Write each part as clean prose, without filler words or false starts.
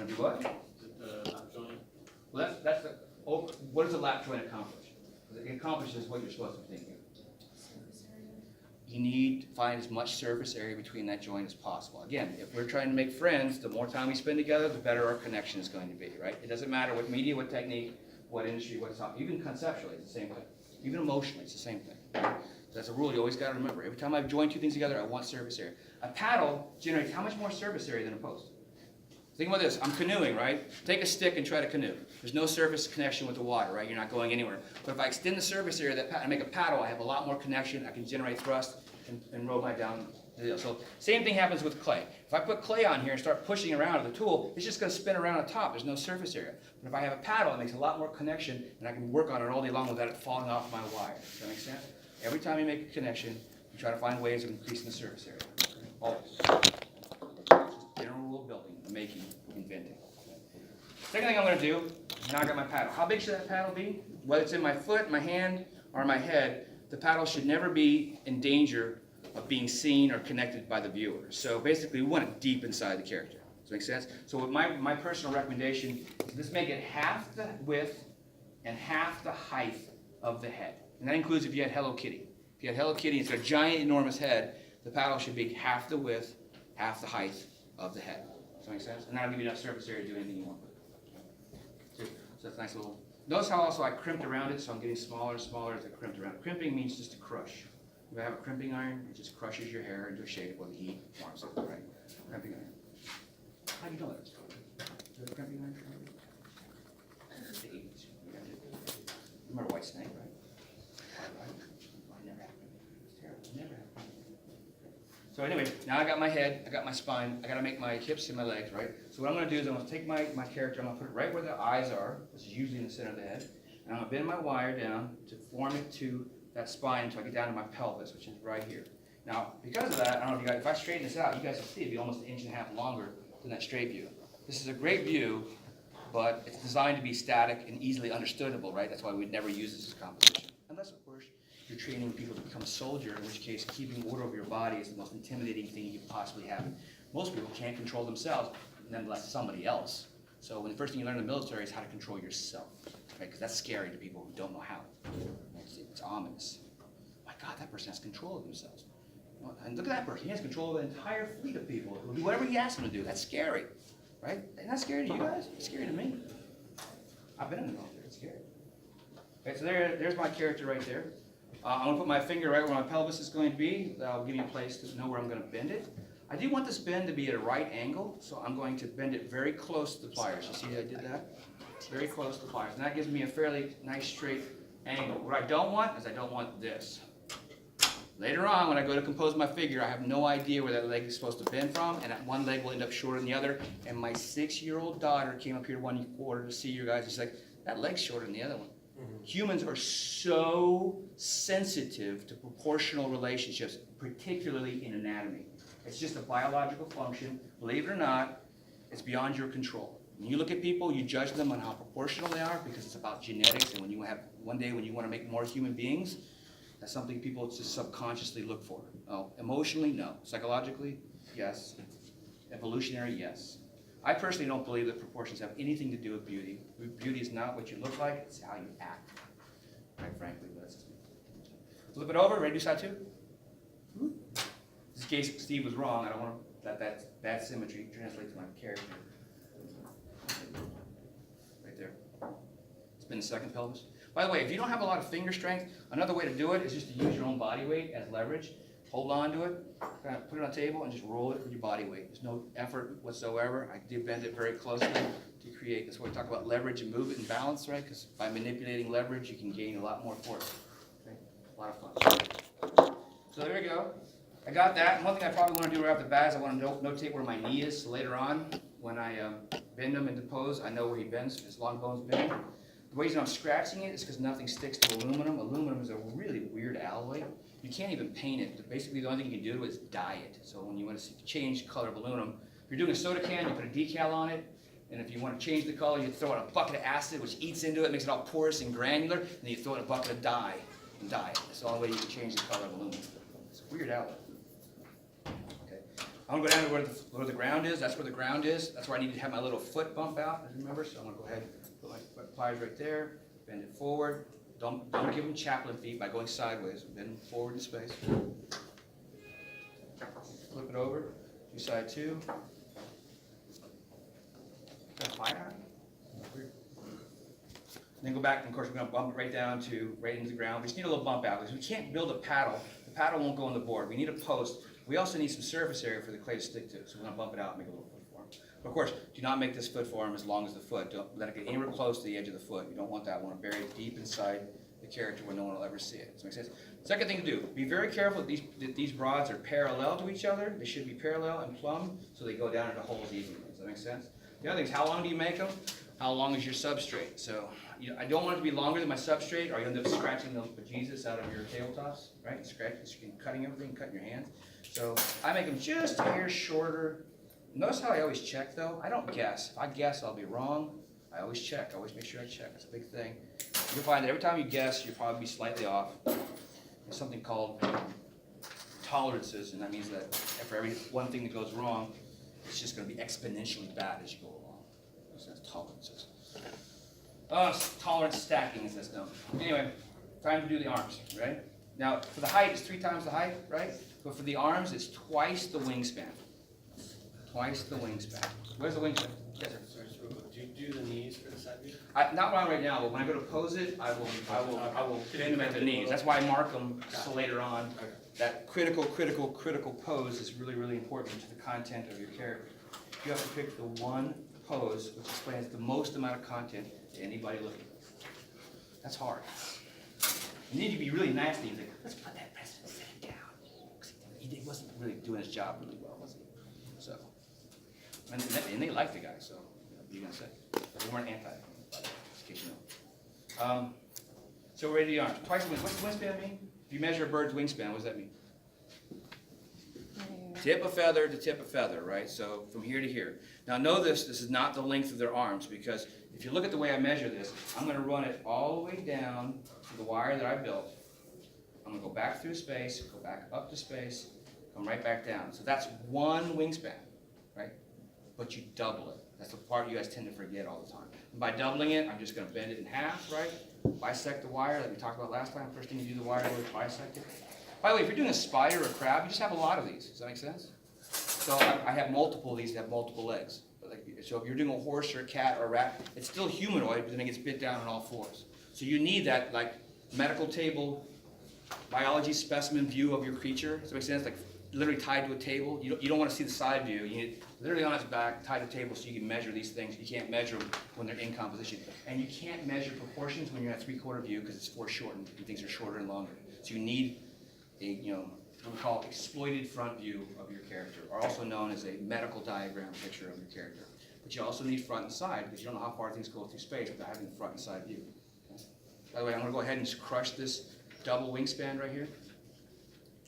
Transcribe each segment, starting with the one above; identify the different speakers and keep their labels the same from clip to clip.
Speaker 1: I'm gonna do what?
Speaker 2: The lap joint.
Speaker 1: Well, that's the, what does a lap joint accomplish? It accomplishes what you're supposed to be thinking. You need to find as much surface area between that joint as possible. Again, if we're trying to make friends, the more time we spend together, the better our connection is going to be, right? It doesn't matter what media, what technique, what industry, what topic. Even conceptually, it's the same thing. Even emotionally, it's the same thing. So that's a rule you always got to remember. Every time I join two things together, I want surface area. A paddle generates how much more surface area than a post? Think about this. I'm canoeing, right? Take a stick and try to canoe. There's no surface connection with the water, right? You're not going anywhere. But if I extend the surface area of that and make a paddle, I have a lot more connection. I can generate thrust and roll my down the deal. So same thing happens with clay. If I put clay on here and start pushing around with the tool, it's just going to spin around on top. There's no surface area. But if I have a paddle, it makes a lot more connection, and I can work on it all day long without it falling off my wire. Does that make sense? Every time you make a connection, you try to find ways of increasing the surface area. Always. Just general rule of building, making, inventing. Second thing I'm going to do, now I got my paddle. How big should that paddle be? Whether it's in my foot, my hand, or my head, the paddle should never be in danger of being seen or connected by the viewer. So basically, we want it deep inside the character. Does that make sense? So my personal recommendation is let's make it half the width and half the height of the head. And that includes if you had Hello Kitty. If you had Hello Kitty, it's got a giant, enormous head, the paddle should be half the width, half the height of the head. Does that make sense? And that'll give you enough surface area to do anything you want with it. So that's a nice little... Notice how also I crimped around it, so I'm getting smaller and smaller as I crimped around it. Crimping means just to crush. If I have a crimping iron, it just crushes your hair into a shape while the heat warms it, right? Crimping iron. How do you know that? Is there a crimping iron? The 80s. Remember White Snake, right? I never had crimping. It's terrible. Never had crimping. So anyway, now I got my head, I got my spine, I got to make my hips and my legs, right? So what I'm going to do is I'm going to take my character, I'm going to put it right where the eyes are, which is usually in the center of the head, and I'm going to bend my wire down to form it to that spine until I get down to my pelvis, which is right here. Now, because of that, I don't know if you guys, if I straighten this out, you guys will see it'd be almost 1.5 inches longer than that straight view. This is a great view, but it's designed to be static and easily understandable, right? That's why we'd never use this as composition. Unless, of course, you're training people to become a soldier, in which case keeping order over your body is the most intimidating thing you could possibly have. Most people can't control themselves, nonetheless somebody else. So when the first thing you learn in the military is how to control yourself, right? Because that's scary to people who don't know how. It's ominous. My God, that person has control of themselves. And look at that person. He has control of the entire fleet of people who do whatever he asks them to do. That's scary, right? Isn't that scary to you guys? It's scary to me. I've been in the military. It's scary. Okay, so there's my character right there. I'm going to put my finger right where my pelvis is going to be. That'll give me a place to know where I'm going to bend it. I do want this bend to be at a right angle, so I'm going to bend it very close to the pliers. You see I did that? Very close to the pliers. And that gives me a fairly nice straight angle. What I don't want is I don't want this. Later on, when I go to compose my figure, I have no idea where that leg is supposed to bend from, and that one leg will end up shorter than the other. And my 6-year-old daughter came up here one quarter to see you guys. She's like, that leg's shorter than the other one. Humans are so sensitive to proportional relationships, particularly in anatomy. It's just a biological function. Believe it or not, it's beyond your control. When you look at people, you judge them on how proportional they are because it's about genetics, and when you have one day when you want to make more human beings, that's something people just subconsciously look for. Oh, emotionally, no. Psychologically, yes. Evolutionary, yes. I personally don't believe that proportions have anything to do with beauty. Beauty is not what you look like, it's how you act. Quite frankly, but that's just me. Flip it over, ready to do side 2? Just in case Steve was wrong, I don't want to let that bad symmetry translate to my character. Right there. Spin the second pelvis. By the way, if you don't have a lot of finger strength, another way to do it is just to use your own body weight as leverage. Hold on to it, kind of put it on the table, and just roll it with your body weight. There's no effort whatsoever. I did bend it very closely to create, that's why we talk about leverage and movement and balance, right? Because by manipulating leverage, you can gain a lot more force. Okay? A lot of fun. So there we go. I got that. And one thing I probably want to do right off the bat is I want to notate where my knee is. So later on, when I bend him into pose, I know where he bends. His long bones bend. The reason I'm scratching it is because nothing sticks to aluminum. Aluminum is a really weird alloy. You can't even paint it. Basically, the only thing you can do is dye it. So when you want to change the color of aluminum, if you're doing a soda can, you put a decal on it. And if you want to change the color, you throw in a bucket of acid, which eats into it, makes it all porous and granular. And then you throw in a bucket of dye and dye it. That's the only way you can change the color of aluminum. It's a weird alloy. Okay. I'm gonna go down to where the ground is. That's where the ground is. That's where I need to have my little foot bump out, remember? So I'm gonna go ahead and put my pliers right there, bend it forward. Don't give them chaplain feet by going sideways. Bend them forward in space. Flip it over, do side 2. Got a fire? Then go back, and of course we're going to bump it right into the ground. We just need a little bump out because we can't build a paddle. The paddle won't go on the board. We need a post. We also need some surface area for the clay to stick to. So we're going to bump it out and make a little foot form. But of course, do not make this foot form as long as the foot. Don't let it get anywhere close to the edge of the foot. You don't want that. We want to bury it deep inside the character where no one will ever see it. Does that make sense? Second thing to do, be very careful that these rods are parallel to each other. They should be parallel and plumb so they go down into holes evenly. Does that make sense? The other thing is, how long do you make them? How long is your substrate? So I don't want it to be longer than my substrate, or you end up scratching the bejesus out of your tabletops, right? Cutting everything, cutting your hands. So I make them just a hair shorter. Notice how I always check, though. I don't guess. If I guess, I'll be wrong. I always check. I always make sure I check. That's a big thing. You'll find that every time you guess, you'll probably be slightly off. There's something called tolerances, and that means that for every one thing that goes wrong, it's just going to be exponentially bad as you go along. So that's tolerances. Tolerance stacking is this known. Anyway, time to do the arms, right? Now, for the height, it's 3 times the height, right? But for the arms, it's twice the wingspan. Twice the wingspan. Where's the wingspan? Yes, sir.
Speaker 2: Sorry, do you do the knees for the side view?
Speaker 1: Not right now, but when I go to pose it, I will bend them at the knees. That's why I mark them so later on.
Speaker 2: Okay.
Speaker 1: That critical pose is really, really important to the content of your character. You have to pick the one pose which explains the most amount of content to anybody looking. That's hard. You need to be really nasty. He's like, let's put that president set down. He wasn't really doing his job really well, was he? So, and they liked the guy, so what are you going to say? They weren't anti, in case you know. So we're ready to do the arms. Twice the wingspan. What's the wingspan mean? If you measure a bird's wingspan, what does that mean? Tip of feather to tip of feather, right? So from here to here. Now know this is not the length of their arms, because if you look at the way I measure this, I'm going to run it all the way down to the wire that I built. I'm going to go back through space, go back up to space, come right back down. So that's one wingspan, right? But you double it. That's the part you guys tend to forget all the time. And by doubling it, I'm just going to bend it in half, right? Bisect the wire like we talked about last time. First thing you do the wire is bisect it. By the way, if you're doing a spider or a crab, you just have a lot of these. Does that make sense? So I have multiple of these that have multiple legs. So if you're doing a horse or a cat or a rat, it's still humanoid, but then it gets bit down on all 4s. So you need that like medical table, biology specimen view of your creature. Does that make sense? Like literally tied to a table. You don't want to see the side view. You need it literally on its back, tied to a table, so you can measure these things. You can't measure them when they're in composition. And you can't measure proportions when you're at 3/4 view because it's foreshortened and things are shorter and longer. So you need a, what we call exploited front view of your character, or also known as a medical diagram picture of your character. But you also need front and side, because you don't know how far things go through space without having the front and side view. Okay? By the way, I'm going to go ahead and just crush this double wingspan right here.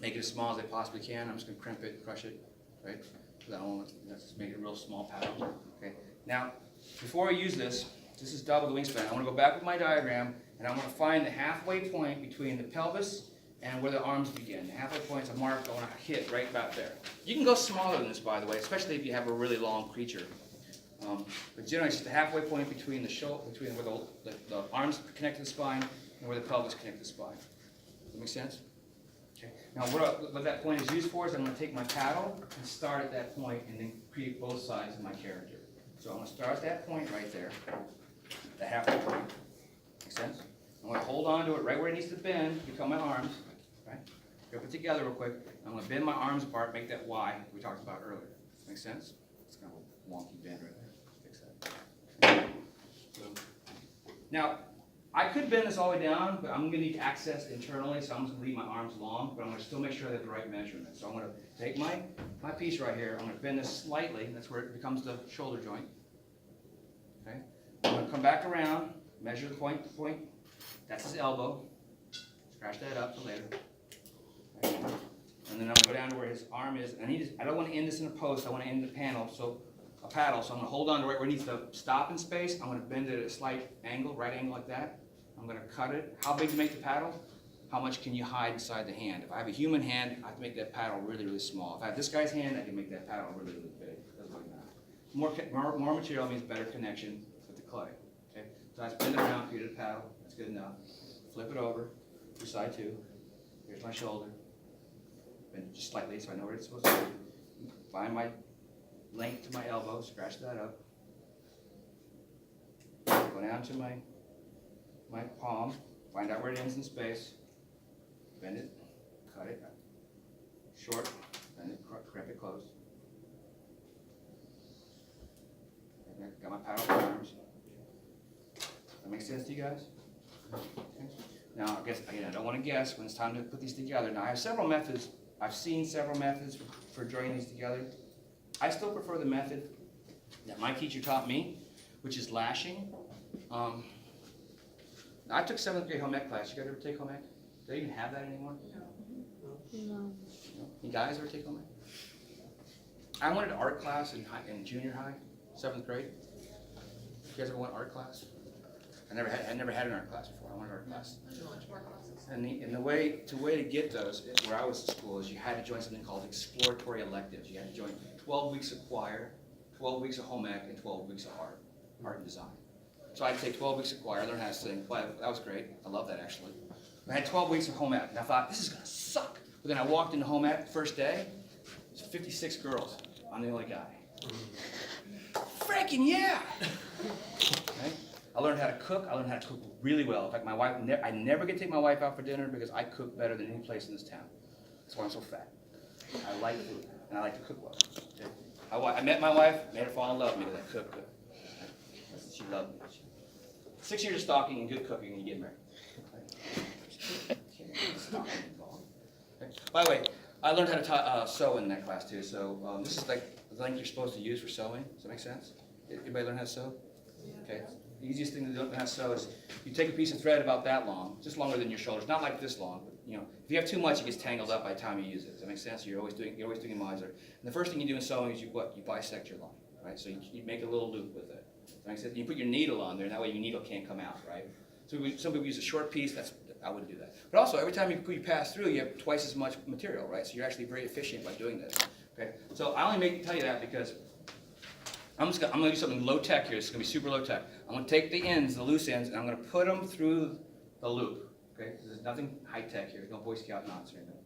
Speaker 1: Make it as small as I possibly can. I'm just going to crimp it, crush it, right? Let's make it a real small pattern. Okay. Now, before I use this is double the wingspan. I want to go back with my diagram, and I want to find the halfway point between the pelvis and where the arms begin. The halfway point's a mark I want to hit right about there. You can go smaller than this, by the way, especially if you have a really long creature. But generally, it's just the halfway point between the shoulder, between where the arms connect to the spine and where the pelvis connect to the spine. Does that make sense? Okay. Now, what that point is used for is I'm going to take my paddle and start at that point and then create both sides of my character. So I'm going to start at that point right there, the halfway point. Make sense? I'm going to hold on to it right where it needs to bend, become my arms. Right? Grip it together real quick. I'm going to bend my arms apart, make that Y we talked about earlier. Make sense? It's kind of a wonky bend right there. Fix that. So, now, I could bend this all the way down, but I'm going to need access internally, so I'm just going to leave my arms long, but I'm going to still make sure I have the right measurement. So I'm going to take my piece right here, I'm going to bend this slightly, that's where it becomes the shoulder joint. Okay? I'm going to come back around, measure the point, that's his elbow. Scratch that up for later. Okay. And then I'm going to go down to where his arm is, and I don't want to end this in a post, I want to end the paddle, so I'm going to hold on to right where it needs to stop in space. I'm going to bend it at a slight angle, right angle like that. I'm going to cut it. How big to make the paddle? how much can you hide inside the hand. If I have a human hand, I have to make that paddle really, really small. If I have this guy's hand, I can make that paddle really, really big. Doesn't really matter. More material means better connection with the clay. Okay? So I spin it around, create a paddle. That's good enough. Flip it over to side 2. Here's my shoulder. Bend it just slightly so I know where it's supposed to be. Find my length to my elbow, scratch that up. Go down to my palm, find out where it ends in space. Bend it, cut it, short, bend it, crimp it close. Got my paddle arms. That makes sense to you guys? Okay. Now, I guess, again, I don't want to guess when it's time to put these together. Now, I have several methods. I've seen several methods for joining these together. I still prefer the method that my teacher taught me, which is lashing. I took 7th grade home ec class. You guys ever take home ec? Do they even have that anymore?
Speaker 3: No.
Speaker 1: You guys ever take home ec? I wanted art class in junior high, 7th grade. You guys ever want art class? I never had an art class before. I wanted art class. And the way to get those, where I was at school, is you had to join something called exploratory electives. You had to join 12 weeks of choir, 12 weeks of home ec, and 12 weeks of art and design. So I'd take 12 weeks of choir, learn how to sing. Well, that was great. I love that, actually. I had 12 weeks of home ec, and I thought, this is going to suck. But then I walked into home ec the first day. There's 56 girls. I'm the only guy. Freaking yeah! Okay? I learned how to cook. I learned how to cook really well. In fact, my wife, I never get to take my wife out for dinner because I cook better than any place in this town. That's why I'm so fat. I like food, and I like to cook well. Okay? I met my wife, made her fall in love with me because I cooked good. She loved me. 6 years of stalking and good cooking, and you get married. Okay. By the way, I learned how to sew in that class too. So this is like the length you're supposed to use for sewing. Does that make sense? Everybody learn how to sew? Okay. The easiest thing to learn how to sew is you take a piece of thread about that long, just longer than your shoulders, not like this long. But, you know, if you have too much, it gets tangled up by the time you use it. Does that make sense? You're always doing a miser. And the first thing you do in sewing is you bisect your line, right? So you make a little loop with it. Does that make sense? You put your needle on there, and that way your needle can't come out, right? So some people use a short piece. I wouldn't do that. But also, every time you pass through, you have twice as much material, right? So you're actually very efficient by doing this. Okay. So I only tell you that because I'm going to do something low tech here. It's going to be super low tech. I'm going to take the ends, the loose ends, and I'm going to put them through the loop. Okay. There's nothing high tech here. There's no Boy Scout nonsense or anything.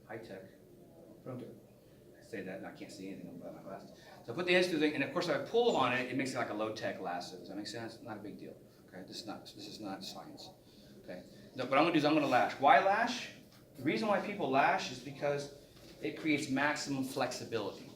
Speaker 1: High tech. I say that and I can't see anything about my glasses. So I put the ends through the thing, and of course if I pull on it, it makes it like a low tech lasso. Does that make sense? Not a big deal. Okay. This is not science. Okay. No, what I'm going to do is I'm going to lash. Why lash? The reason why people lash is because it creates maximum flexibility.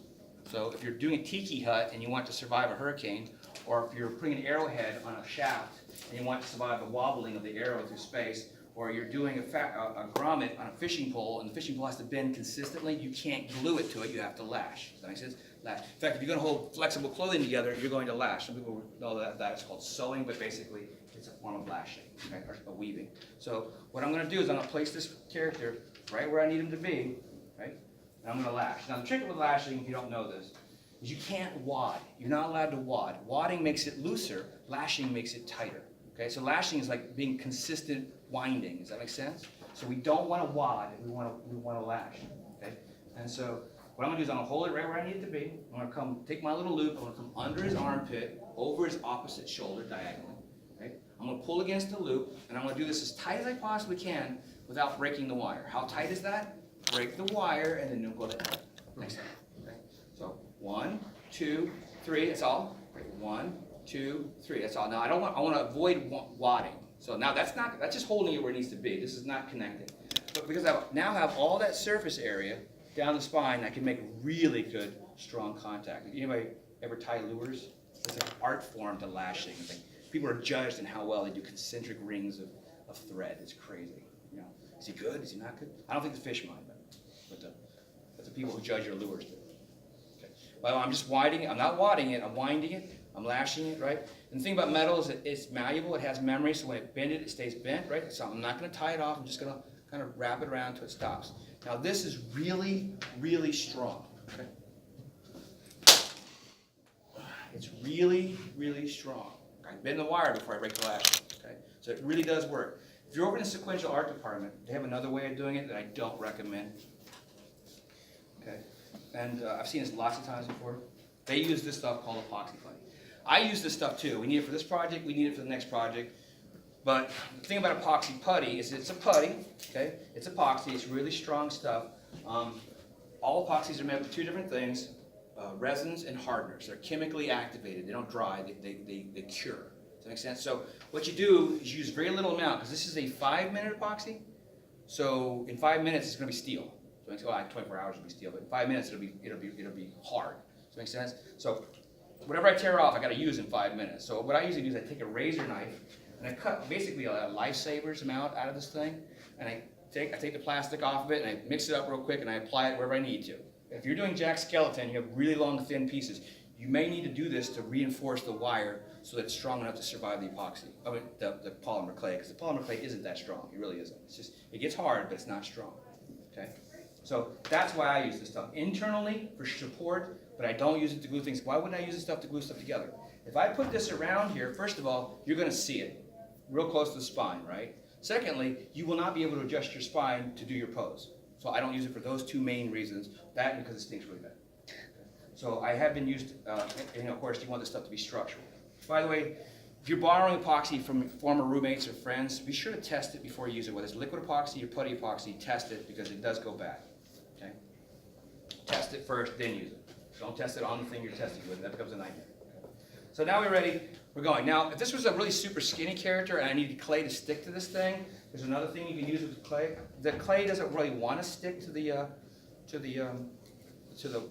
Speaker 1: So if you're doing a tiki hut and you want to survive a hurricane, or if you're putting an arrowhead on a shaft and you want to survive the wobbling of the arrow through space, or you're doing a grommet on a fishing pole and the fishing pole has to bend consistently, you can't glue it to it, you have to lash. Does that make sense? Lash. In fact, if you're going to hold flexible clothing together, you're going to lash. Some people know that it's called sewing, but basically it's a form of lashing, okay, or weaving. So what I'm going to do is I'm going to place this character right where I need him to be, right? And I'm going to lash. Now the trick with lashing, if you don't know this, is you can't wad. You're not allowed to wad. Wadding makes it looser. Lashing makes it tighter. Okay, so lashing is like being consistent winding. Does that make sense? So we don't want to wad. We want to lash. Okay, and so what I'm going to do is I'm going to hold it right where I need it to be. I'm going to come take my little loop. I'm going to come under his armpit, over his opposite shoulder diagonally. Right? I'm going to pull against the loop, and I'm going to do this as tight as I possibly can without breaking the wire. How tight is that? Break the wire, and then you'll go to next time. Okay? So 1, 2, 3. That's all. 1, 2, 3. That's all. Now I want to avoid wadding. So now that's just holding it where it needs to be. This is not connecting. But because I now have all that surface area down the spine, I can make really good, strong contact. Anybody ever tie lures? It's an art form to lashing. People are judged in how well they do concentric rings of thread. It's crazy. You know, is he good? Is he not good? I don't think the fish mind, but the people who judge your lures do. Okay. Well, I'm just winding it. I'm not wadding it. I'm winding it. I'm lashing it, right? And the thing about metal is that it's malleable. It has memory, so when it bends it stays bent, right? So I'm not going to tie it off. I'm just going to kind of wrap it around until it stops. Now this is really, really strong. Okay? It's really, really strong. I bend the wire before I break the lash. Okay? So it really does work. If you're over in the sequential art department, they have another way of doing it that I don't recommend. Okay, and I've seen this lots of times before. They use this stuff called epoxy putty. I use this stuff too. We need it for this project, we need it for the next project. But the thing about epoxy putty is it's a putty, okay? It's epoxy, it's really strong stuff. All epoxies are made with two different things, resins and hardeners. They're chemically activated, they don't dry, they cure. Does that make sense? So what you do is use very little amount, because this is a 5-minute epoxy. So in 5 minutes it's going to be steel. So it's 24 hours will be steel, but in 5 minutes it'll be hard. Does that make sense? So whatever I tear off, I got to use in 5 minutes. So what I usually do is I take a razor knife and I cut basically a lifesavers amount out of this thing, and I take the plastic off of it and I mix it up real quick and I apply it wherever I need to. If you're doing jack skeleton, you have really long thin pieces. You may need to do this to reinforce the wire so that it's strong enough to survive the epoxy. I mean, the polymer clay, because the polymer clay isn't that strong. It really isn't. It's just, it gets hard, but it's not strong. Okay? So that's why I use this stuff internally for support, but I don't use it to glue things. Why wouldn't I use this stuff to glue stuff together? If I put this around here, first of all, you're going to see it real close to the spine, right? Secondly, you will not be able to adjust your spine to do your pose. So I don't use it for those two main reasons. That and because it stinks really bad. So I have been used, and of course you want this stuff to be structural. By the way, if you're borrowing epoxy from former roommates or friends, be sure to test it before you use it. Whether it's liquid epoxy or putty epoxy, test it because it does go bad. Okay? Test it first, then use it. Don't test it on the thing you're testing with. That becomes a nightmare. So now we're ready. We're going. Now, if this was a really super skinny character and I needed clay to stick to this thing, there's another thing you can use with the clay. The clay doesn't really want to stick to the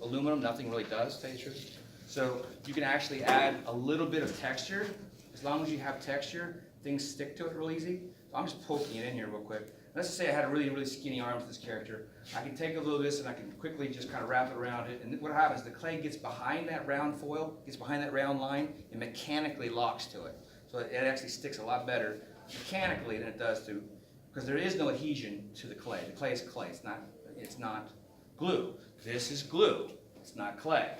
Speaker 1: aluminum. Nothing really does, to tell you the truth. So you can actually add a little bit of texture. As long as you have texture, things stick to it real easy. So I'm just poking it in here real quick. Let's just say I had a really, really skinny arm for this character. I can take a little of this and I can quickly just kind of wrap it around it. And what happens, the clay gets behind that round foil, gets behind that round line, and mechanically locks to it. So it actually sticks a lot better mechanically than it does to, because there is no adhesion to the clay. The clay is clay, it's not glue. This is glue, it's not clay.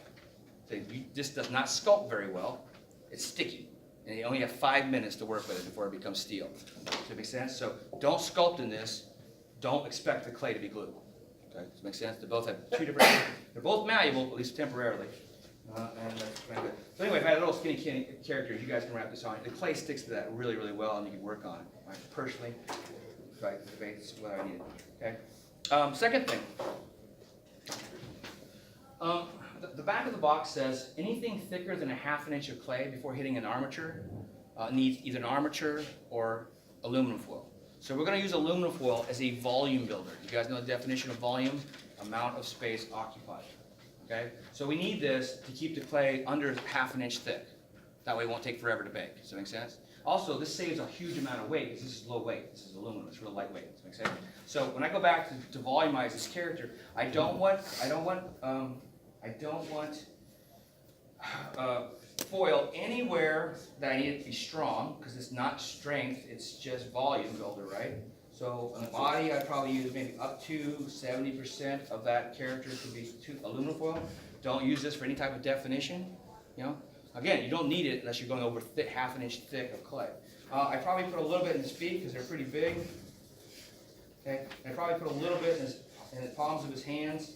Speaker 1: This does not sculpt very well, it's sticky. And you only have 5 minutes to work with it before it becomes steel. Does that make sense? So don't sculpt in this. Don't expect the clay to be glue. Okay, does that make sense? They both have two different, they're both malleable, at least temporarily. And that's kind of good. So anyway, if I had a little skinny character, you guys can wrap this on. The clay sticks to that really, really well, and you can work on it. Right? Personally, right, it's what I needed. Okay. Second thing. The back of the box says anything thicker than a ½ inch of clay before hitting an armature needs either an armature or aluminum foil. So we're going to use aluminum foil as a volume builder. You guys know the definition of volume? Amount of space occupied. Okay? So we need this to keep the clay under ½ inch thick. That way it won't take forever to bake. Does that make sense? Also, this saves a huge amount of weight because this is low weight. This is aluminum. It's real lightweight. Does that make sense? So when I go back to volumize this character, I don't want foil anywhere that I need it to be strong, because it's not strength, it's just volume builder, right? So on the body, I'd probably use maybe up to 70% of that character could be aluminum foil. Don't use this for any type of definition, you know? Again, you don't need it unless you're going over ½ inch thick of clay. I probably put a little bit in his feet because they're pretty big. Okay, I probably put a little bit in the palms of his hands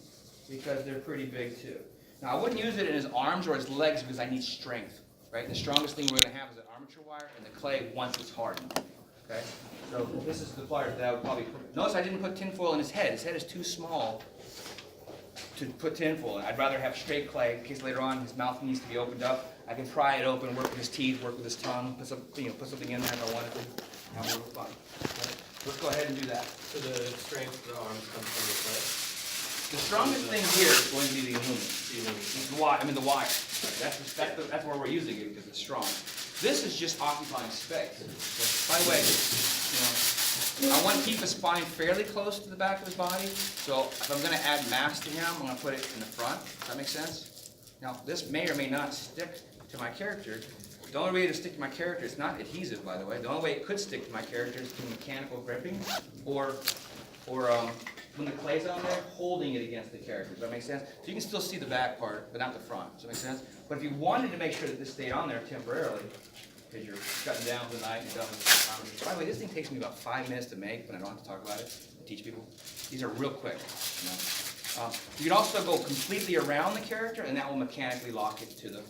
Speaker 1: because they're pretty big too. Now, I wouldn't use it in his arms or his legs because I need strength, right? The strongest thing we're going to have is an armature wire and the clay once it's hardened, okay? So this is the pliers that I would probably put. Notice I didn't put tinfoil in his head. His head is too small to put tinfoil in. I'd rather have straight clay in case later on his mouth needs to be opened up. I can pry it open, work with his teeth, work with his tongue, put something in there if I wanted to. Have a little fun. Okay? Let's go ahead and do that.
Speaker 2: So the strength of the arms comes from the clay?
Speaker 1: The strongest thing here is going to be the aluminum. The wire. That's where we're using it because it's strong. This is just occupying space. By the way, I want to keep his spine fairly close to the back of his body. So if I'm going to add mass to him, I'm going to put it in the front. Does that make sense? Now, this may or may not stick to my character. The only way to stick to my character, it's not adhesive, by the way. The only way it could stick to my character is through mechanical gripping or when the clay's on there, holding it against the character. Does that make sense? So you can still see the back part, but not the front. Does that make sense? But if you wanted to make sure that this stayed on there temporarily, because you're shutting down for the night and you're done with Armature. By the way, this thing takes me about 5 minutes to make, but I don't have to talk about it, to teach people. These are real quick, you know. You can also go completely around the character, and that will mechanically lock it to the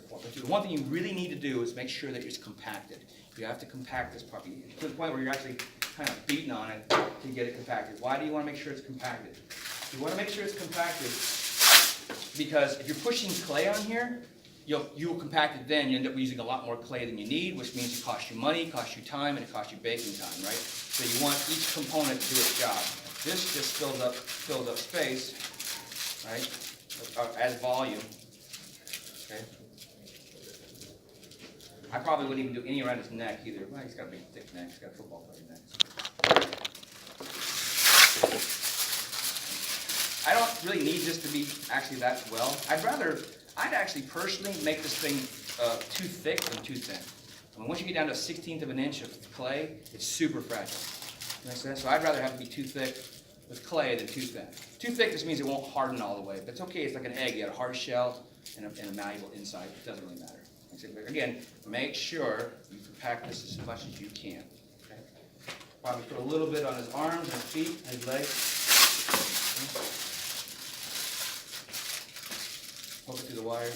Speaker 1: form. But the one thing you really need to do is make sure that it's compacted. You have to compact this puppy to the point where you're actually kind of beating on it to get it compacted. Why do you want to make sure it's compacted? You want to make sure it's compacted because if you're pushing clay on here, you'll compact it then. You end up using a lot more clay than you need, which means it costs you money, costs you time, and it costs you baking time, right? So you want each component to do its job. This just fills up space, right? Adds volume. Okay. I probably wouldn't even do any around his neck either. Well, he's got a big thick neck. He's got a football player neck. I don't really need this to be actually that well. I'd actually personally make this thing too thick than too thin. I mean, once you get down to a 1/16 of an inch of clay, it's super fragile. Makes sense? So I'd rather have it be too thick with clay than too thin. Too thick just means it won't harden all the way, but it's okay. It's like an egg. You got a hard shell and a malleable inside. It doesn't really matter. Again, make sure you compact this as much as you can. Okay? Probably put a little bit on his arms and feet, his legs. Poke it through the wire.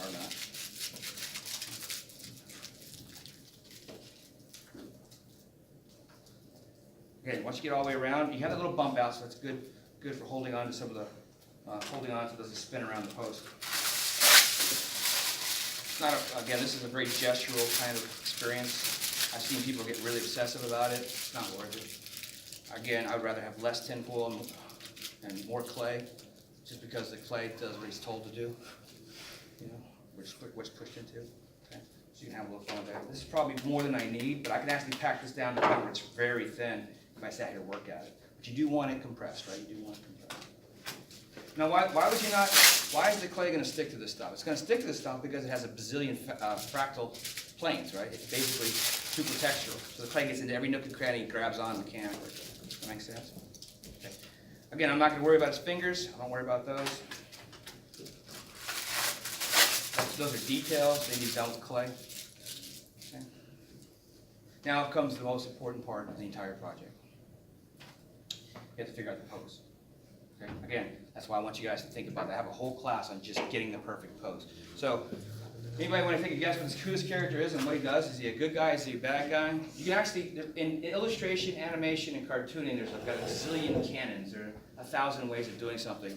Speaker 1: Or not. Okay, once you get all the way around, you have that little bump out, so it's good for holding on to some of the, holding on so it doesn't spin around the post. It's not again, this is a very gestural kind of experience. I've seen people get really obsessive about it. It's not worth it. Again, I would rather have less tinfoil and more clay, just because the clay does what it's told to do. You know, what's pushed into. Okay? So you can have a little fun with that. This is probably more than I need, but I can actually pack this down to the point where it's very thin if I sat here to work at it. But you do want it compressed, right? You do want it compressed. Now, why would you not? Why is the clay going to stick to this stuff? It's going to stick to this stuff because it has a bazillion fractal planes, right? It's basically super textural. So the clay gets into every nook and cranny and grabs on mechanically. Does that make sense? Okay. Again, I'm not going to worry about his fingers. I don't worry about those. Those are details. They need done with clay. Okay. Now comes the most important part of the entire project. You have to figure out the pose. Okay? Again, that's why I want you guys to think about that. I have a whole class on just getting the perfect pose. So, anybody want to take a guess what who this character is and what he does? Is he a good guy? Is he a bad guy? You can actually, in illustration, animation, and cartooning, there's got a zillion canons. There are 1,000 ways of doing something.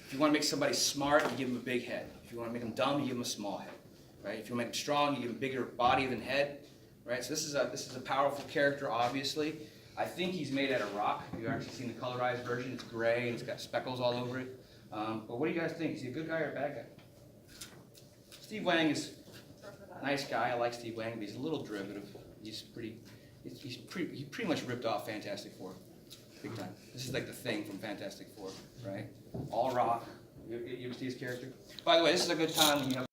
Speaker 1: If you want to make somebody smart, you give them a big head. If you want to make them dumb, you give them a small head. Right? If you want to make them strong, you give them a bigger body than head. Right? So this is a powerful character, obviously. I think he's made out of rock. You've actually seen the colorized version. It's gray and it's got speckles all over it. But what do you guys think? Is he a good guy or a bad guy? Steve Wang is a nice guy. I like Steve Wang, but he's a little derivative. He pretty much ripped off Fantastic Four, big time. This is like the Thing from Fantastic Four, right? All rock. You ever see his character? By the way, this is a good time when you have